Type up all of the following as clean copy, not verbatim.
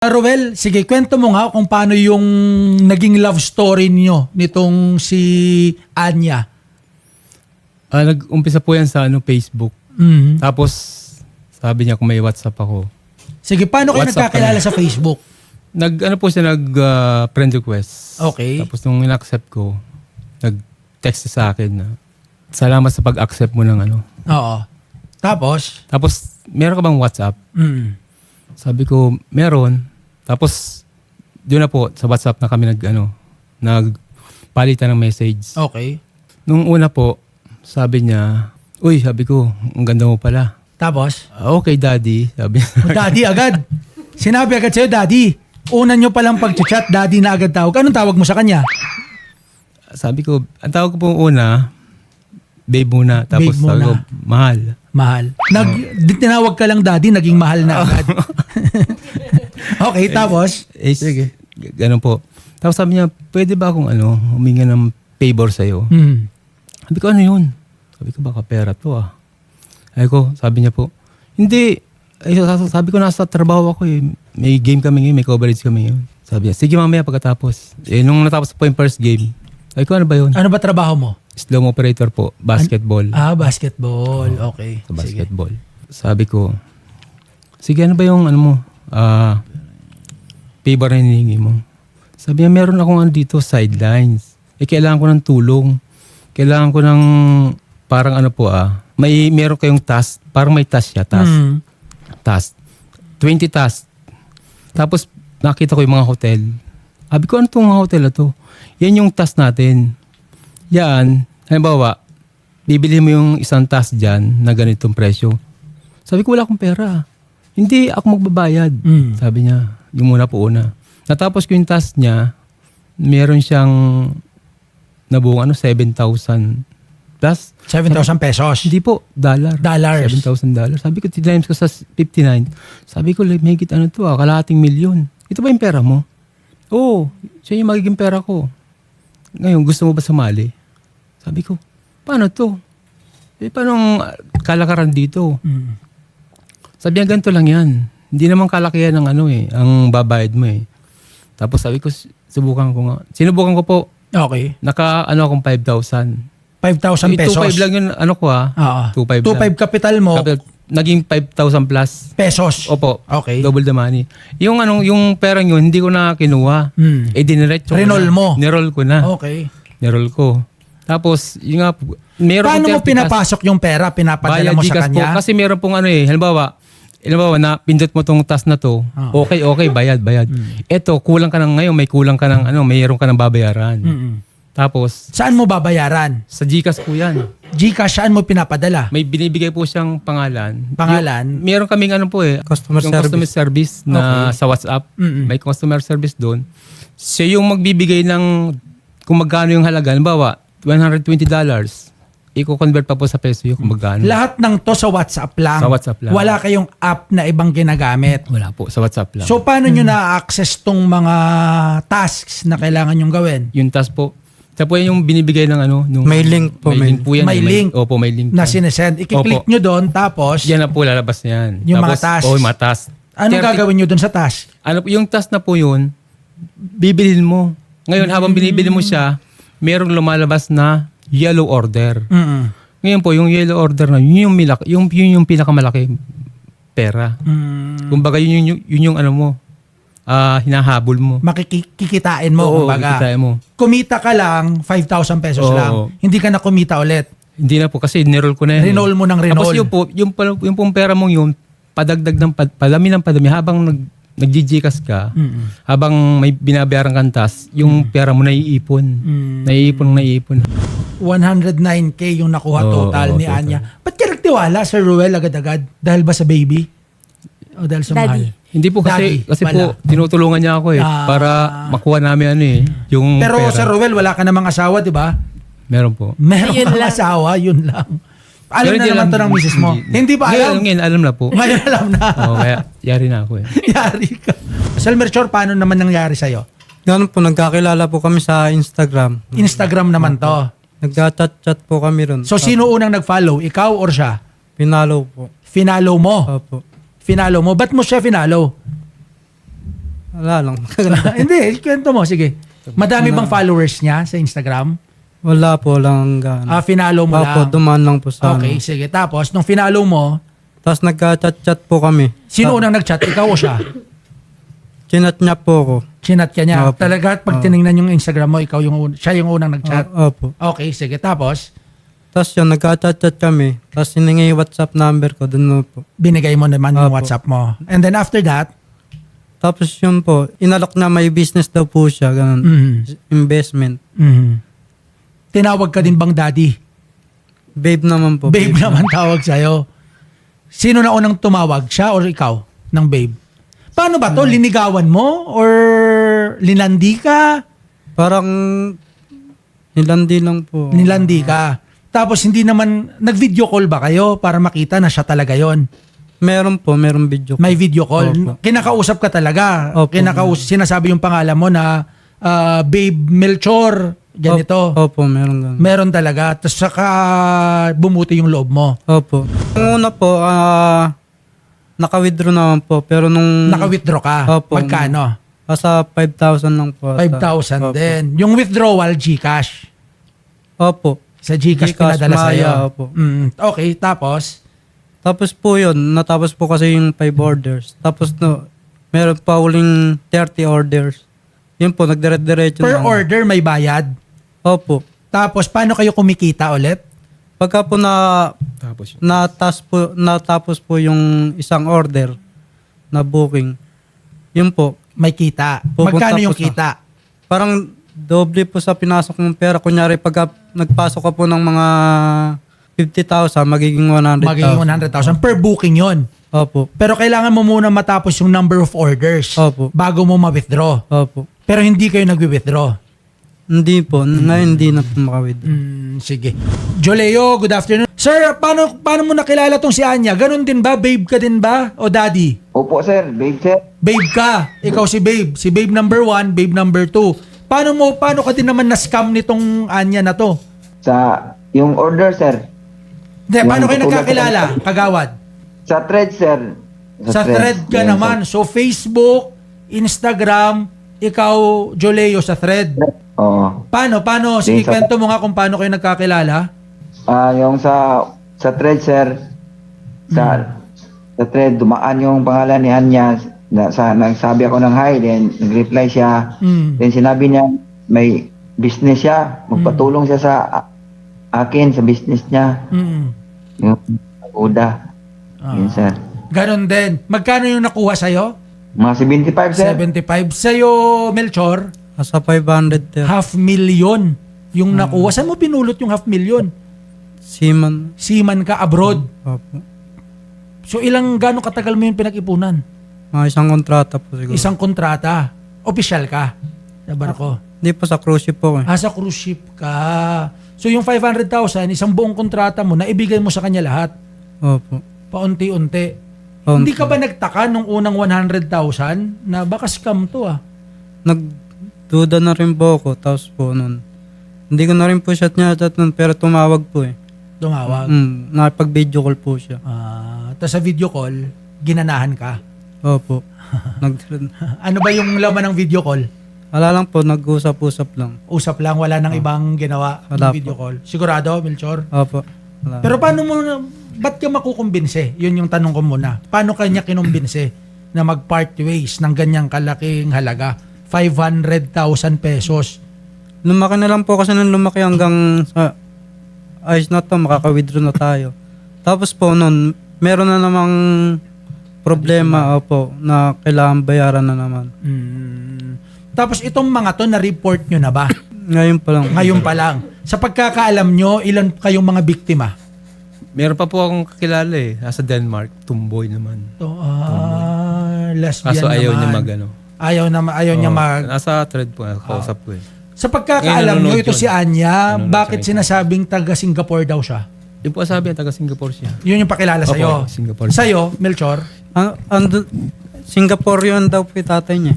Ruel, sige, kwento mo nga kung paano yung naging love story niyo nitong si Anya. Nag-umpisa po yan sa Facebook. Mhm. Tapos, sabi niya kung may WhatsApp ako. Sige, paano kayo WhatsApp nagkakilala sa Facebook? Friend request. Okay. Tapos nung in-accept ko, nag-text siya sa akin na, salamat sa pag-accept mo ng ano. Oo. Tapos? Tapos, meron ka bang WhatsApp? Mm. Sabi ko, meron. Tapos, doon na po, sa WhatsApp na kami nagpalitan ng message. Okay. Nung una po, sabi niya, sabi ko, ang ganda mo pala. Tapos? Okay, daddy. Sabi niya. Daddy agad. Sinabi agad sa'yo, daddy. Una nyo palang pag-chat, daddy na agad tawag. Anong tawag mo sa kanya? Sabi ko, ang tawag ko po una, babe muna. Tapos Babe sabi ko, muna. mahal. Mahal. Tinawag ka lang daddy, naging mahal na agad. Okay, tapos? Sige. Ganun po. Tapos sabi niya, pwede ba akong huminga ng favor sa'yo? Mm. Sabi ko, ano yun? Sabi ko, baka pera to ah. Sabi niya po, hindi. Sabi ko, nasa trabaho ako eh. May game kami ngayon, may coverage kami ngayon. Sabi niya, sige mamaya pagkatapos. Nung natapos po yung first game, sabi ko, ano ba yun? Ano ba trabaho mo? Slow operator po, basketball. Basketball. Okay. Sa basketball. Sabi ko, sige, ano ba yung favor na hinihingi mo? Sabi niya, meron akong dito, sidelines. Kailangan ko ng tulong. Kailangan ko ng parang meron kayong task. Parang may task siya, task. Mm. Task. 20 task. Tapos, nakita ko yung mga hotel. Sabi ko, ano itong mga hotel na to? Yan yung task natin. Yan, halimbawa, bibili mo yung isang task dyan na ganitong presyo. Sabi ko, wala akong pera. Hindi ako magbabayad. Mm. Sabi niya, yung muna po una. Natapos ko yung task niya, meron siyang nabuong 7,000 plus. 7,000 pesos. Hindi po, dollar. Dollars. $7,000. Sabi ko, times ko sa 59. Sabi ko, may higit kalahating milyon. Ito ba yung pera mo? Oo, siya yung magiging pera ko. Ngayon, gusto mo ba sumali? Sabi ko, paano to? Paano ang kalakaran dito? Mm. Sabi niya, ganito lang yan. Hindi naman kalakihan ng ang babayad mo eh. Tapos sabi ko, subukan ko nga. Sinubukan ko po. Okay. Akong 5,000. 5,000 pesos. 2,500 lang yun, Oo. 2,500 2,500 capital mo, naging 5,000 plus. pesos. Opo. Okay. Double the money. Yung perang yun, hindi ko na kinuha. Mm. Diniretso ko Renol na. mo. Niroll ko na. Okay. Niroll ko. Tapos, yung meron Paano akong mo 30 pinapasok yung pera? Pinapadala Bayad mo sa Gcash kanya? po. Kasi meron pong halimbawa, na pindot mo tong task na to, okay, bayad. Eto, kulang ka ng ngayon, may kulang ka ng mayroon ka ng babayaran. Mm-mm. Tapos, Saan mo babayaran? sa Gcash po yan. Gcash, saan mo pinapadala? May binibigay po siyang pangalan. Pangalan? Meron kaming Customer yung service. customer service na sa WhatsApp. Mm-mm. May customer service doon. Siya yung magbibigay ng kung magkano yung halaga. Halimbawa, $120. Iko-convert pa po sa peso yung kung magkano. Lahat ng to sa WhatsApp lang. Sa WhatsApp lang. Wala kayong app na ibang ginagamit. Wala po, sa WhatsApp lang. So, paano nyo na-access tong mga tasks na kailangan nyong gawin? Yung task po, ito po yung binibigay ng nung, May link po, May link po yan. May link. Opo, may link. Na po. sinesend. I-click Opo. nyo doon, tapos, Yan na po, lalabas na yan. Yung mga Tapos, task. yung mga task. anong 30 gagawin nyo doon sa task? Yung task na po yun, bibilhin mo. Ngayon, habang binibili mo siya, merong lumalabas na yellow order. Mm-mm. Ngayon po, yung yellow order na, yun yung pinakamalaki pera. Mm. Kumbaga, yun yung hinahabol mo. Makikitain mo, Oo, kumbaga. kikitain mo. Kumita ka lang, 5,000 pesos Oo. lang. Hindi ka na kumita ulit. Hindi na po, kasi niroll ko na yan. Renol mo ng renol. Tapos yung pong pera mong yun, padagdag ng padami ng padami, habang nag-GCash ka, habang may binabayaran kang task, yung pera mo naiipon. Naiipon. 109K yung nakuha Oo, total ni total. Anya. Ba't ka nagtiwala, Sir Ruel, agad-agad? Dahil ba sa baby? O dahil sa Daddy. mahal? Hindi po kasi Daddy, po tinutulungan niya ako para makuha namin yung Pero pera. Sir Ruel, wala ka namang asawa, di ba? Meron po. Meron Ayun kang lang. asawa, yun lang. Alam Pero na hindi naman to ng misis mo. Hindi ba alam? Ngayon, alam na po. Ngayon alam na. Kaya yari na ako Yari ka. Sir Melchor, paano naman nangyari sa'yo? Ganun po, nagkakilala po kami sa Instagram. Instagram naman to. Nagchat-chat po kami ron. So, sino unang nag-follow? Ikaw or siya? Pinalo po. Finalo mo. Opo. Finalo mo. Ba't mo siya finalo? Wala lang. Hindi, kwento mo, sige. Madami bang followers niya sa Instagram? Wala po lang gano'n. Finalo mo Opo, lang. dumaan lang po sa Okay, sige. Tapos, nung finalo mo, Tapos nagka-chat-chat po kami. sino unang nag-chat? Ikaw o siya? Chinat niya po ako. Chinat ka niya. Opo. Talaga, pag tinignan yung Instagram mo, siya yung unang nag-chat. Opo. Okay, sige. Tapos, Tapos yun, nagka-chat-chat kami. Tapos hiningi yung WhatsApp number ko. Doon po. binigay mo naman yung Opo. WhatsApp mo. And then after that, Tapos yun po, inalok na may business daw po siya. Ganun. Investment. Tinawag ka din bang daddy? Babe naman po. Babe naman tawag sa'yo. Sino na unang tumawag? Siya or ikaw ng babe? Paano ba to? Linigawan mo? Or linandi ka? Parang nilandi lang po. Nilandi ka. Tapos hindi naman, nag-video call ba kayo para makita na siya talaga yon? Meron po, meron video. May video call. Opo. Kinakausap ka talaga. Opo. Sinasabi yung pangalan mo na Babe Melchor. Ganito. Opo, meron ganun. Meron talaga. Tapos saka bumuti yung loob mo. Opo. Yung una po, naka-withdraw naman po. Pero nung... Naka-withdraw ka. Opo. Magkano? Sa 5,000 lang po. 5,000 Opo. din. Yung withdrawal, GCash. Opo. Sa GCash GCash, pinadala Maya, sa'yo. opo. Okay, tapos? Tapos po yun, natapos po kasi yung 5 orders. Tapos no, meron pa uling 30 orders. Yun po, nagdire-diretso Per na. order, may bayad. Opo. Tapos, paano kayo kumikita ulit? Pagka po Tapos yun. natapos po yung isang order na booking, yun po, May kita. Pupunta Magkano yung po sa- kita? parang doble po sa pinasok mong pera. Kunyari, pagka nagpasok ka po ng mga 50,000, magiging 100,000. Magiging 100,000 per booking yon. Opo. Pero kailangan mo muna matapos yung number of orders Opo. bago mo ma-withdraw. Opo. Pero hindi kayo nag-withdraw. Hindi po. Ngayon hindi na po makawithdraw. Sige. Joleo, good afternoon. Sir, paano mo nakilala tong si Anya? Ganon din ba? Babe ka din ba? O daddy? Opo, sir. Babe, sir. Babe ka. Ikaw si Babe. Si Babe number 1, Babe number 2. Paano ka din naman na-scam nitong Anya na to? Sa yung order, sir. Hindi, paano kayo Yung nagkakilala? Kagawad. Sa thread, sir. Sa thread ka Yes, naman. So, Facebook, Instagram, ikaw, Joleo, sa thread. sir. Oo. Paano? Sige, Yes, sir. kwento mo nga kung paano kayo nagkakilala. Yung sa thread, sir. Sa thread, dumaan yung pangalan ni Anya. Nagsabi ako ng hi, then nag-reply siya. Then sinabi niya, may business siya. Magpatulong siya sa akin, sa business niya. Yung Uda. Yun, sir. Ganon din. Magkano yung nakuha sa'yo? Mga 75, sir. 75. Sa'yo, Melchor, Sa 500, sir. 500,000 yung nakuha. Saan mo pinulot yung 500,000? Seaman. Seaman ka abroad. Opo. So gano'ng katagal mo yung pinag-ipunan? Mga isang kontrata po siguro. Isang kontrata. Official ka sa barko. Hindi po sa cruise ship po. Sa cruise ship ka. So yung 500,000, isang buong kontrata mo, naibigay mo sa kanya lahat. Opo. Paunti-unti. Paunti. Hindi ka ba nagtaka nung unang 100,000 na baka scam to Nagduda na rin po ako. Tapos po nun. Hindi ko na rin po siya chat nun, pero tumawag po eh. Tumawag. Nakipag-video call po siya. Tapos sa video call, ginanahan ka. Opo. Ano ba yung laman ng video call? Wala lang po, nag-usap-usap lang. Usap lang, wala nang ibang ginawa ng Wala video po. call. Sigurado, Melchor? Opo. Wala. Pero ba't ka makukumbinse? Yun yung tanong ko muna. Paano kanya kinumbinse na mag-part ways ng ganyang kalaking halaga? 500,000 pesos. Lumaki na lang po kasi nang lumaki hanggang sa ayos na to, makaka-withdraw na tayo. Tapos po nun, meron na namang problema opo, na kailangan bayaran na naman. Tapos itong mga to, na-report nyo na ba? Ngayon pa lang. Ngayon pa lang. Sa pagkakaalam nyo, ilan kayong mga biktima? Meron pa po akong kakilala eh. Nasa Denmark. Tumboy naman. Lesbian Kaso ayaw naman. niya magano. Ayaw niya mag... Nasa thread po. Kausap ko eh. Sa pagkakaalam Ngayon, nyo, nanonood ito yun. si Anya, Nanonood bakit sa sinasabing taga Singapore daw siya? Yung po sabi, taga Singapore siya. Yun yung pakilala Opo, sa'yo. Singapore. Sa'yo, Melchor? Singapore yun daw po yung tatay niya.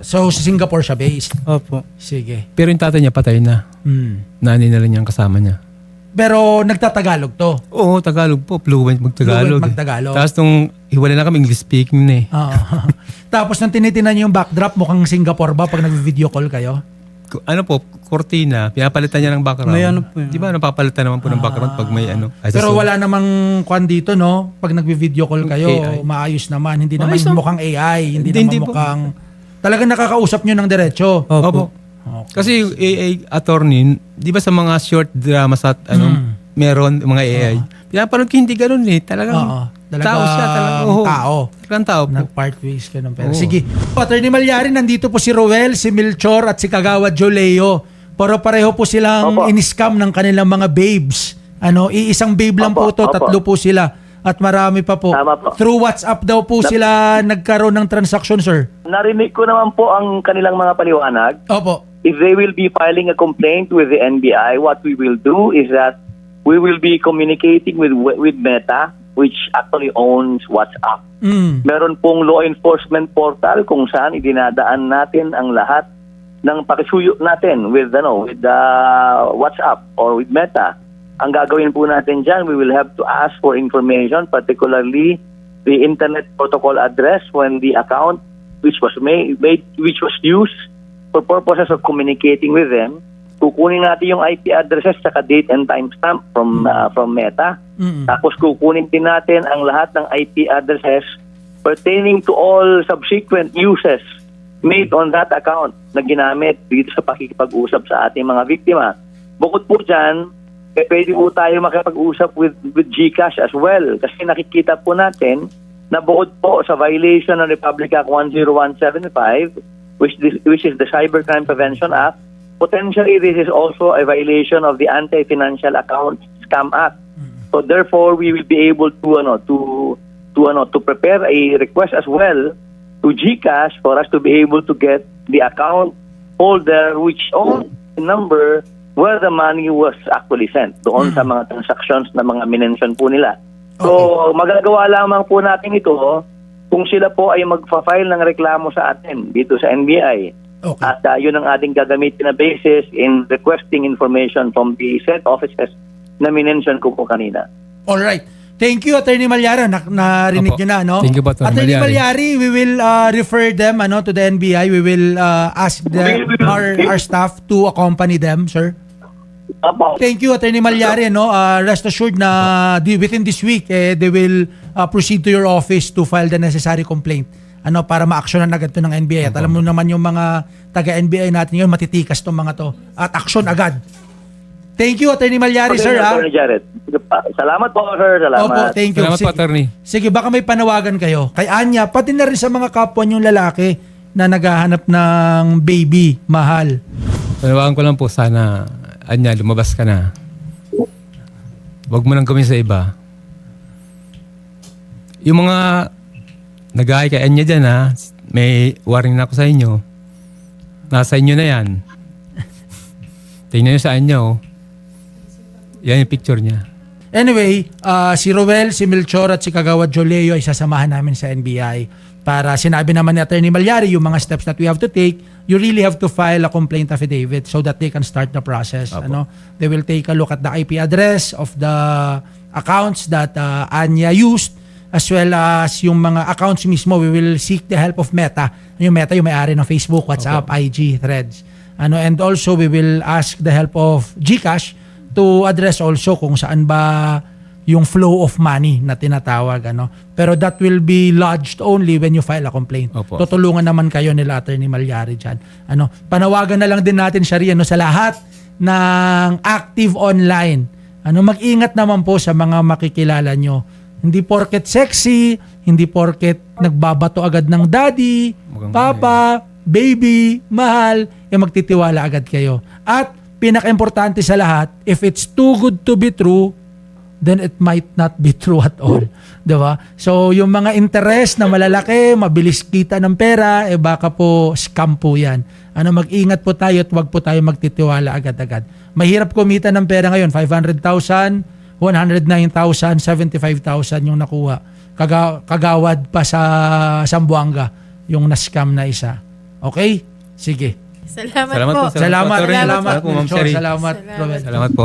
So, sa Singapore siya based. Opo. Sige. Pero yung tatay niya patay na. Nanay na rin niyang kasama niya. Pero nagtatagalog to. Oo, Tagalog po. Fluent mag-Tagalog. Fluent mag-Tagalog. Tapos nung hiwalay na kami, English speaking na eh. Oo. Tapos nung tinitinan niyo yung backdrop, mukhang Singapore ba pag nag-video call kayo? Ano po, cortina, pinapalitan niya ng background. May ano po yun. Di ba napapalitan naman po ng background pag may ano. Pero wala namang kwan dito, no? Pag nag-video call kayo, AI. maayos naman. Hindi naman Maayos naman. mukhang AI. Hindi Hindi naman po. mukhang... Talagang nakakausap nyo ng diretso. Opo. Okay. Kasi yung AI attorney, di ba sa mga short dramas at meron mga AI. Pinapanood ko hindi ganun eh. Talagang Oo. Talagang tao siya. Talagang tao. Talagang tao po. Nag-part ways ka ng pera. Oo. Sige. Attorney Malyari, nandito po si Roel, si Melchor at si Kagawad Joleo. Pero pareho po silang Opo. in-scam ng kanilang mga babes. Iisang babe lang po Opo, to, opo. tatlo po sila. At marami pa po. Tama po. Through WhatsApp daw po sila nagkaroon ng transaction, sir. Narinig ko naman po ang kanilang mga paliwanag. Opo. If they will be filing a complaint with the NBI, what we will do is that we will be communicating with Meta, which actually owns WhatsApp. Meron pong law enforcement portal kung saan idinadaan natin ang lahat ng pakisuyo natin with WhatsApp or with Meta. Ang gagawin po natin dyan, we will have to ask for information, particularly the internet protocol address when the account which was used for purposes of communicating with them. Kukunin natin yung IP addresses saka date and timestamp from Meta. Tapos kukunin din natin ang lahat ng IP addresses pertaining to all subsequent uses made on that account na ginamit dito sa pakikipag-usap sa ating mga biktima. Bukod po dyan, pwede po tayo makipag-usap with GCash as well kasi nakikita po natin na bukod po sa violation ng Republic Act 10175 which is the Cybercrime Prevention Act, potentially this is also a violation of the Anti-Financial Account Scam Act. So therefore we will be able to prepare a request as well to GCash for us to be able to get the account holder which owns the number where the money was actually sent doon sa mga transactions na mga minention po nila. So, magagawa lamang po natin ito kung sila po ay magfa-file ng reklamo sa atin dito sa NBI. Okay. At yun ang ating gagamitin na basis in requesting information from the said offices na minention ko po kanina. Alright. Thank you, Attorney Malyari. Narinig Opo. nyo na, no? Thank you po, Attorney Malyari. We will refer them to the NBI. We will ask our staff to accompany them, sir. Apo. Thank you, Attorney Malyari. Rest assured na within this week, they will proceed to your office to file the necessary complaint para ma-actionan agad to ng NBI. At alam mo naman yung mga taga-NBI natin ngayon, matitikas tong mga to. At action agad. Thank you, Attorney Malyari, sir. Attorney Jared. Salamat po, sir. Salamat. Opo, thank you. Salamat po, attorney. Sige, baka may panawagan kayo. Kay Anya, pati na rin sa mga kapwa niyong lalaki na naghahanap ng baby, mahal. Panawagan ko lang po, sana, Anya, lumabas ka na. Huwag mo nang gawin sa iba. Yung mga nag-aay kay Anya dyan, may warning na ako sa inyo. Nasa inyo na yan. Tingnan nyo sa Anya, Yan yung picture niya. Anyway, si Roel, si Melchor at si Kagawad Joleo ay sasamahan namin sa NBI para sinabi naman ni Attorney Malyari yung mga steps that we have to take. You really have to file a complaint affidavit so that they can start the process. They will take a look at the IP address of the accounts that Anya used as well as yung mga accounts mismo. We will seek the help of Meta. Yung Meta, yung may-ari ng Facebook, WhatsApp, IG, Threads. And also we will ask the help of GCash to address also kung saan ba yung flow of money na tinatawag. Pero that will be lodged only when you file a complaint. Opo. Tutulungan naman kayo nila Attorney Malyari dyan. Panawagan na lang din natin siya rin sa lahat ng active online. Mag-ingat naman po sa mga makikilala nyo. Hindi porket sexy, hindi porket nagbabato agad ng daddy, papa, baby, mahal, magtitiwala agad kayo. At pinaka-importante sa lahat, if it's too good to be true, then it might not be true at all. Diba? So, yung mga interest na malalaki, mabilis kita ng pera, baka po scam po yan. Mag-ingat po tayo at wag po tayo magtitiwala agad-agad. Mahirap kumita ng pera ngayon, 500,000, 109,000, 75,000 yung nakuha. Kagawad pa sa Zamboanga yung na-scam na isa. Okay? Sige. Salamat, Salamat po. po. Salamat. Attorney. Salamat. Salamat po, Ma'am Melchor. Sherry. Salamat. Salamat. Roel. Salamat po.